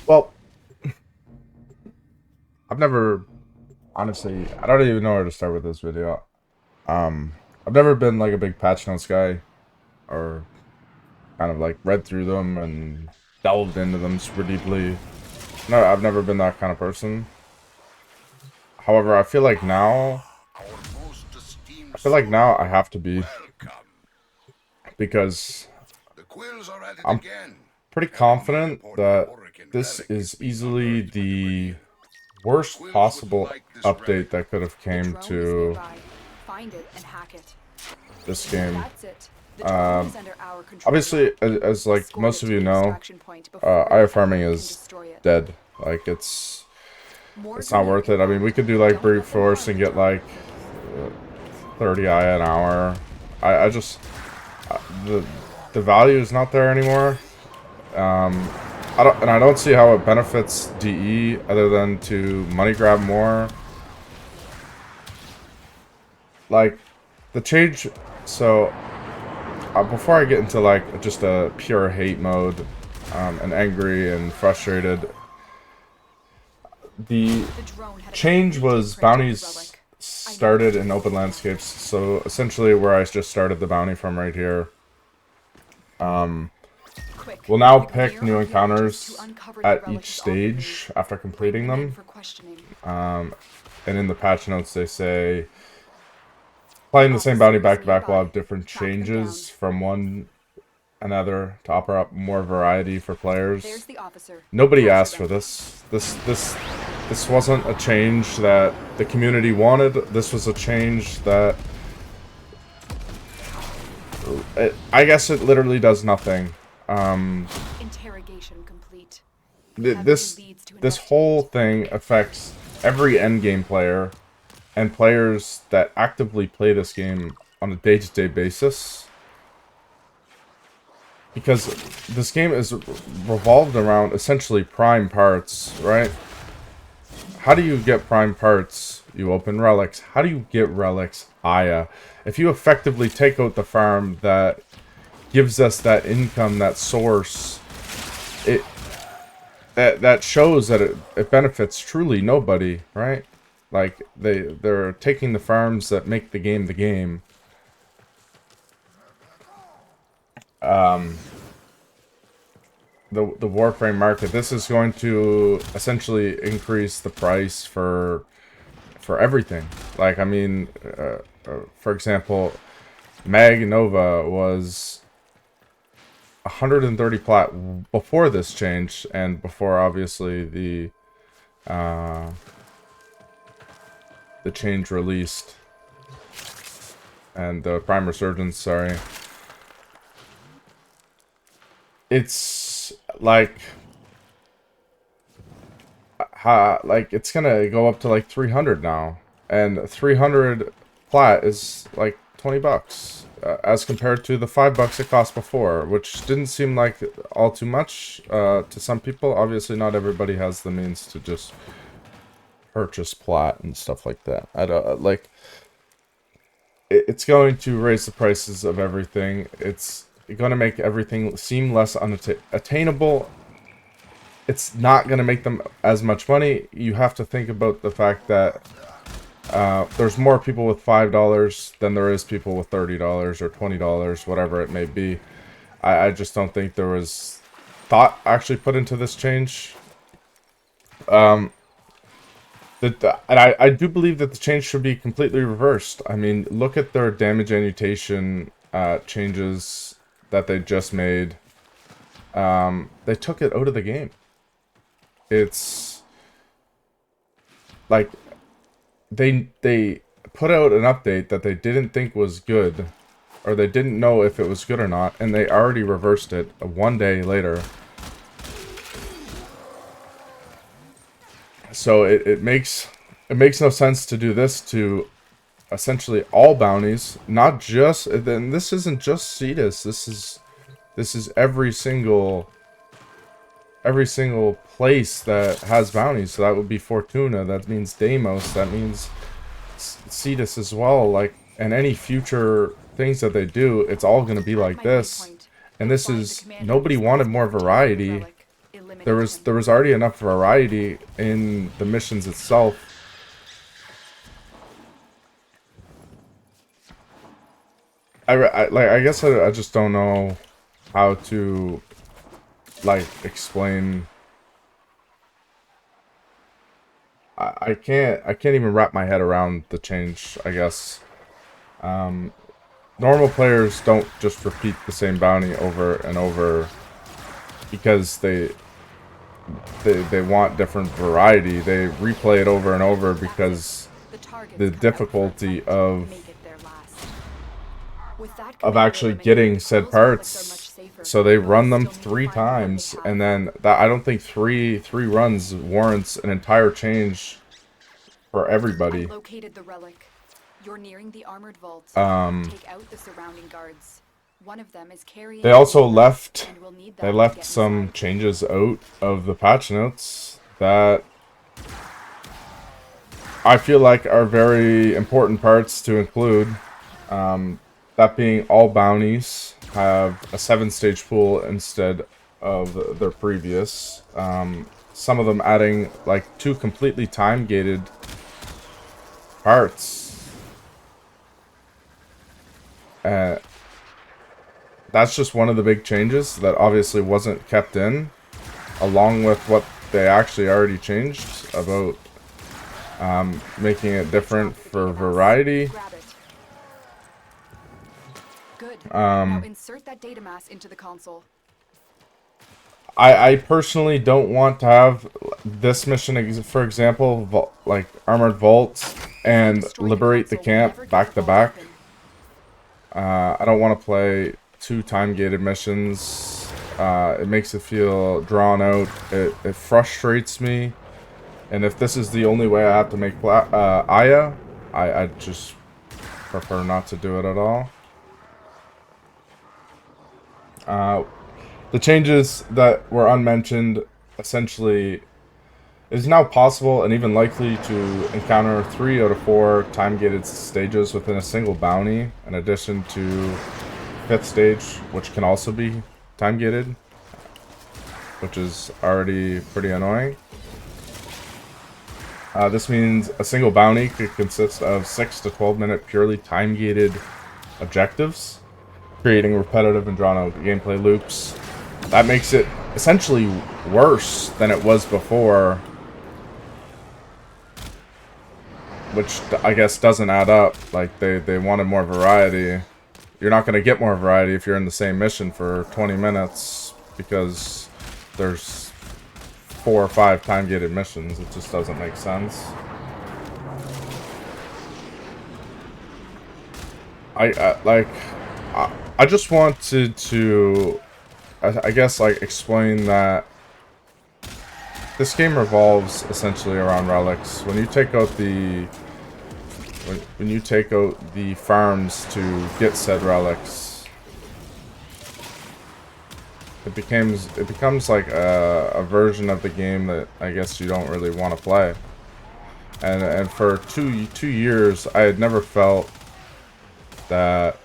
Well, I've never, honestly, I don't even know where to start with this video. I've never been like a big patch notes guy, or kind of like read through them and delved into them super deeply. No, I've never been that kind of person. However, I feel like now I have to be, because I'm pretty confident that this is easily the worst possible update that could have came to this game. Um, Obviously, as like most of you know, IO farming is dead. Like it's not worth it. I mean, we could do like brute force and get like 30 I an hour. I just the value is not there anymore. I don't see how it benefits DE other than to money grab more. Like the change. So before I get into like just a pure hate mode, and angry and frustrated, the change was bounties started in open landscapes. So essentially, where I just started the bounty from right here. We'll now pick new encounters at each stage after completing them. And in the patch notes, they say playing the same bounty back to back will have different changes from one another to offer up more variety for players. Nobody asked for this. This wasn't a change that the community wanted. This was a change that I guess it literally does nothing. Interrogation complete. This whole thing affects every endgame player and players that actively play this game on a day-to-day basis. Because this game is revolved around essentially prime parts, right? How do you get prime parts? You open relics. How do you get relics? Aya. If you effectively take out the farm that gives us that income, that source, that shows that it benefits truly nobody, right? Like they're taking the farms that make the game the game. The Warframe market. This is going to essentially increase the price for everything. Like I mean, for example, Mag Nova was 130 plat before this change, and before obviously the change released and the Prime Resurgence. Sorry, it's like it's gonna go up to like 300 now, and 300 plat is like 20 bucks. As compared to the $5 it cost before, which didn't seem like all too much to some people. Obviously, not everybody has the means to just purchase plat and stuff like that. I don't like. It's going to raise the prices of everything. It's going to make everything seem less unattainable. It's not going to make them as much money. You have to think about the fact that there's more people with $5 than there is people with $30 or $20, whatever it may be. I just don't think there was thought actually put into this change. And I do believe that the change should be completely reversed. I mean, look at their damage annotation changes that they just made. They took it out of the game. It's like they put out an update that they didn't think was good, or they didn't know if it was good or not, and they already reversed it one day later. So it makes no sense to do this to essentially all bounties, not just. Then this isn't just Cetus. This is every single place that has bounties. So that would be Fortuna. That means Deimos. That means Cetus as well. Like, and any future things that they do, it's all going to be like this. And this is, nobody wanted more variety. there was already enough variety in the missions itself. I guess I just don't know how to like explain. I can't even wrap my head around the change, I guess. Normal players don't just repeat the same bounty over and over because they want different variety. They replay it over and over because the difficulty of actually getting said parts. So they run them 3 times, and then that I don't think three runs warrants an entire change for everybody. I located the relic. You're nearing the armored vault. Take out the surrounding guards. One of them is carrying. They also left some changes out of the patch notes that I feel like are very important parts to include. That being, all bounties have a 7-stage pool instead of their previous. Some of them adding like 2 completely time-gated parts. That's just one of the big changes that obviously wasn't kept in, along with what they actually already changed about making it different for variety. Good. Now insert that data mass into the console. I personally don't want to have this mission, for example, like Armored Vault and Liberate the Camp back to back. I don't want to play 2 time-gated missions. It makes it feel drawn out. It frustrates me. And if this is the only way I have to make Aya, I just prefer not to do it at all. The changes that were unmentioned, essentially, it is now possible and even likely to encounter 3 out of 4 time-gated stages within a single bounty, in addition to 5th stage, which can also be time-gated, which is already pretty annoying. This means a single bounty could consist of 6 to 12-minute purely time-gated objectives, creating repetitive and drawn-out gameplay loops. That makes it essentially worse than it was before, which I guess doesn't add up. Like, they wanted more variety. You're not going to get more variety if you're in the same mission for 20 minutes, because there's 4 or 5 time-gated missions. It just doesn't make sense. I just wanted to I guess, like, explain that this game revolves essentially around relics. When you take out the farms to get said relics, it becomes like a version of the game that I guess you don't really want to play. And for two years, I had never felt that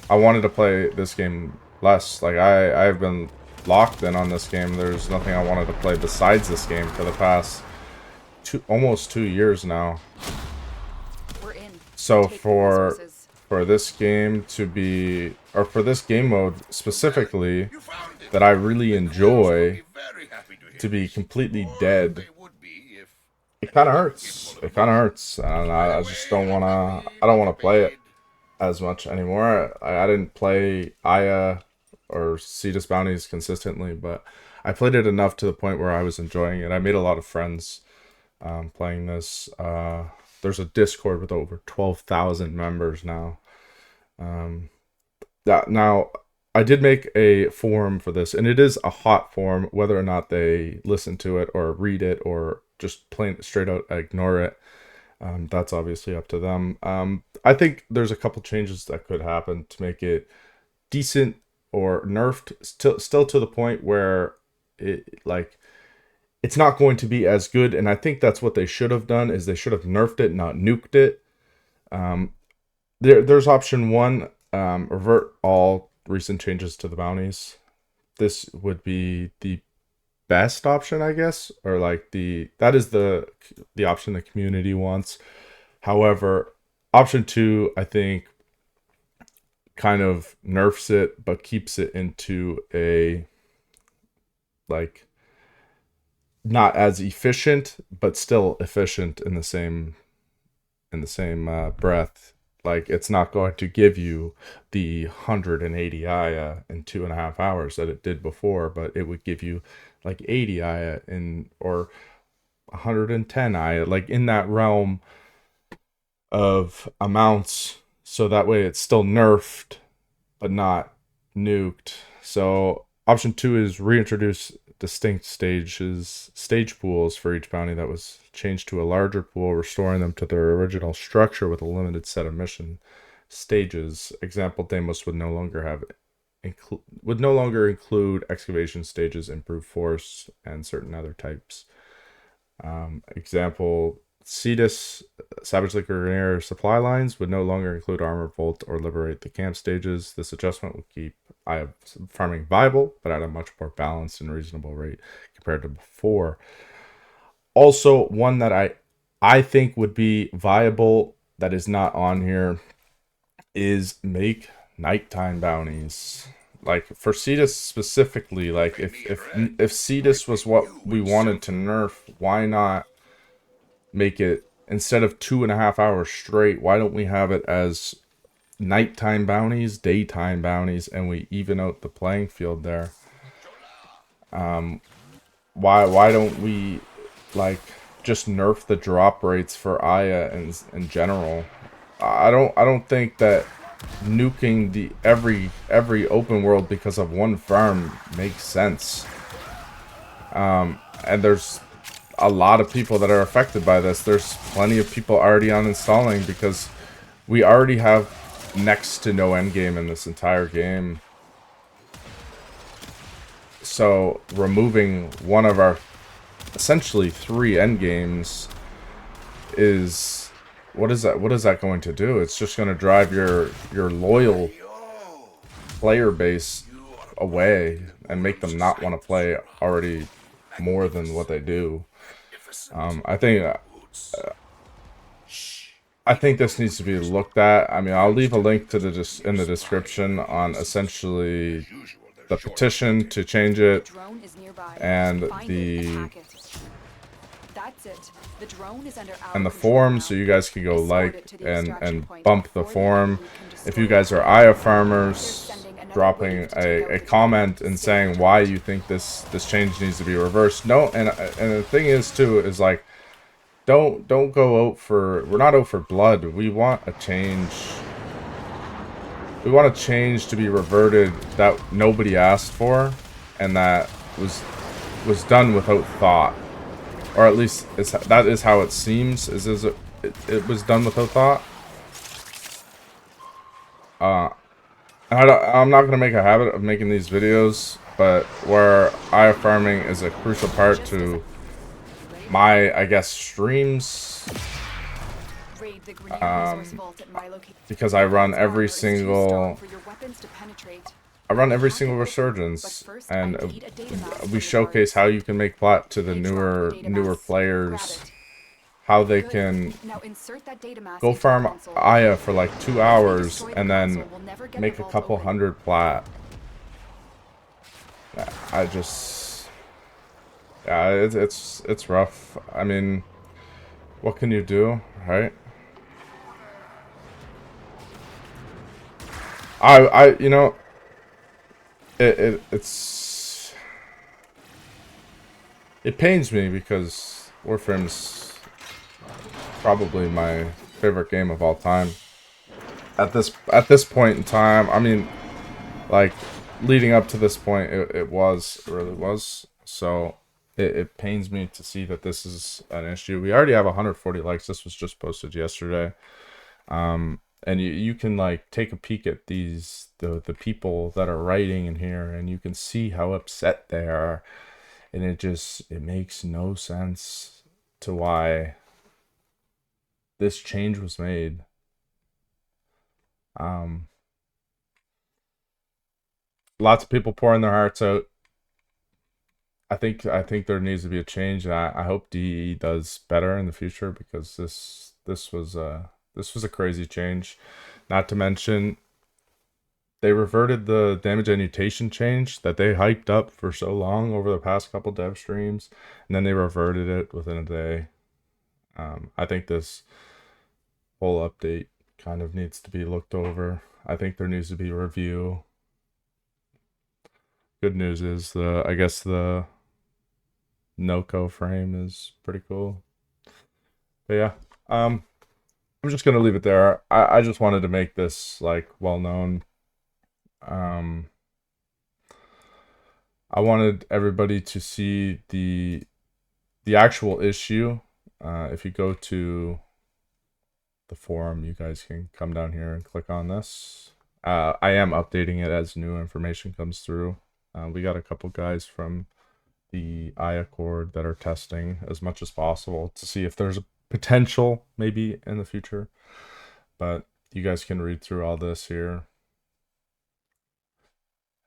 I wanted to play this game less. Like, I've been locked in on this game. There's nothing I wanted to play besides this game for the past almost 2 years now. We're in. So for this game to be, or for this game mode specifically, that I really enjoy, to be completely dead, it kind of hurts. It kind of hurts, and I just don't wanna. I don't want to play it as much anymore. I didn't play Aya or Cetus Bounties consistently, but I played it enough to the point where I was enjoying it. I made a lot of friends playing this. There's a Discord with over 12,000 members now. Now, I did make a forum for this, and it is a hot forum. Whether or not they listen to it or read it or just plain straight out ignore it, that's obviously up to them. I think there's a couple changes that could happen to make it decent or nerfed, still to the point where it's not going to be as good. And I think that's what they should have done, is they should have nerfed it, not nuked it. There's option 1, revert all recent changes to the bounties. This would be the best option, I guess, or like that is the option the community wants. However, option 2, I think, kind of nerfs it but keeps it into a like not as efficient but still efficient in the same breath. Like, it's not going to give you the 180 Aya in 2.5 hours that it did before, but it would give you like 80 Aya in, or 110 Aya, like in that realm of amounts. So that way it's still nerfed but not nuked. So option 2 is reintroduce distinct stage pools for each bounty that was changed to a larger pool, restoring them to their original structure with a limited set of mission stages. Example, Deimos would no longer include excavation stages, improved force, and certain other types. Example, Cetus, Savage Liquor supply lines would no longer include Armor Vault or Liberate the camp stages. This adjustment would keep farming viable, but at a much more balanced and reasonable rate compared to before. Also, one that I think would be viable that is not on here is make nighttime bounties. Like for Cetus specifically, like if Cetus was what we wanted to nerf, why not make it, instead of 2.5 hours straight, why don't we have it as nighttime bounties, daytime bounties, and we even out the playing field there? Why don't we like just nerf the drop rates for Aya in general? I don't think that nuking the every open world because of one farm makes sense. And there's a lot of people that are affected by this. There's plenty of people already uninstalling because we already have next to no endgame in this entire game. So removing one of our essentially 3 endgames is, what is that going to do? It's just going to drive your loyal player base away and make them not want to play already more than what they do. I think this needs to be looked at. I mean, I'll leave a link to in the description on essentially the petition to change it and the forums, so you guys can go like and bump the forum. If you guys are Aya farmers, dropping a comment and saying why you think this change needs to be reversed. No, and the thing is too is like, don't go out for, we're not out for blood. We want a change. We want a change to be reverted that nobody asked for, and that was done without thought, or at least that is how it seems. It was done without thought. I'm not gonna make a habit of making these videos, but where Aya farming is a crucial part to my, I guess, streams, because I run every single resurgence, and we showcase how you can make plat to the newer players, how they can go farm Aya for like 2 hours and then make a couple hundred plat. I just, yeah, it's rough. I mean, what can you do, right? You know, it pains me because Warframe's probably my favorite game of all time. At this point in time, I mean, like, leading up to this point, it really was. So it pains me to see that this is an issue. We already have 140 likes. This was just posted yesterday. And you can like take a peek at the people that are writing in here, and you can see how upset they are, and it makes no sense to why this change was made. Lots of people pouring their hearts out. I think there needs to be a change, and I hope DE does better in the future, because this was a crazy change. Not to mention, they reverted the damage annotation change that they hyped up for so long over the past couple dev streams, and then they reverted it within a day. I think this whole update kind of needs to be looked over. I think there needs to be a review. Good news is I guess the no-co frame is pretty cool. But yeah, I'm just gonna leave it there. I just wanted to make this like well known. Um, I wanted everybody to see the actual issue. If you go to the forum, you guys can come down here and click on this. I am updating it as new information comes through. We got a couple guys from the Accord that are testing as much as possible to see if there's a potential maybe in the future. But you guys can read through all this here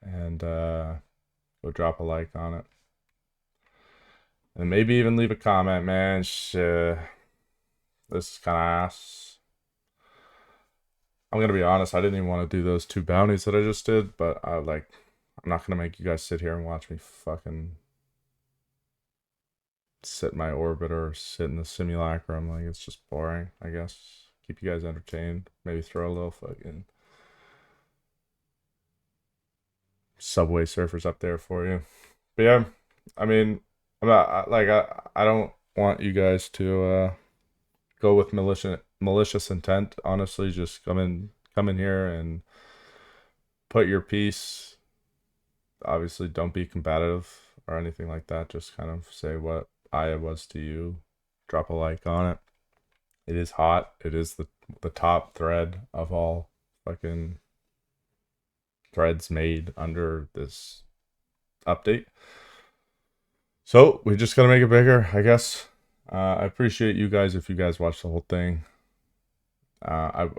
and go drop a like on it. And maybe even leave a comment, man. This is kind of ass. I'm gonna be honest, I didn't even want to do those 2 bounties that I just did, but I'm not gonna make you guys sit here and watch me fucking sit in my orbit or sit in the simulacrum. Like, it's just boring, I guess. Keep you guys entertained. Maybe throw a little fucking Subway Surfers up there for you. But yeah, I mean, I'm not like I don't want you guys to go with malicious intent. Honestly, just come in here and put your piece. Obviously, don't be combative or anything like that. Just kind of say what Aya was to you. Drop a like on it. It is hot. It is the top thread of all fucking threads made under this update. So we just gotta make it bigger, I guess. I appreciate you guys if you guys watch the whole thing. I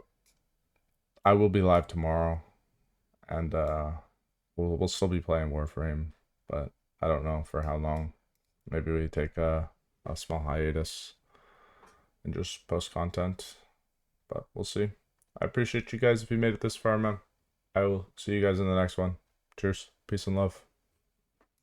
will be live tomorrow, and we'll still be playing Warframe, but I don't know for how long. Maybe we take a small hiatus and just post content, but we'll see. I appreciate you guys if you made it this far, man. I will see you guys in the next one. Cheers, peace and love.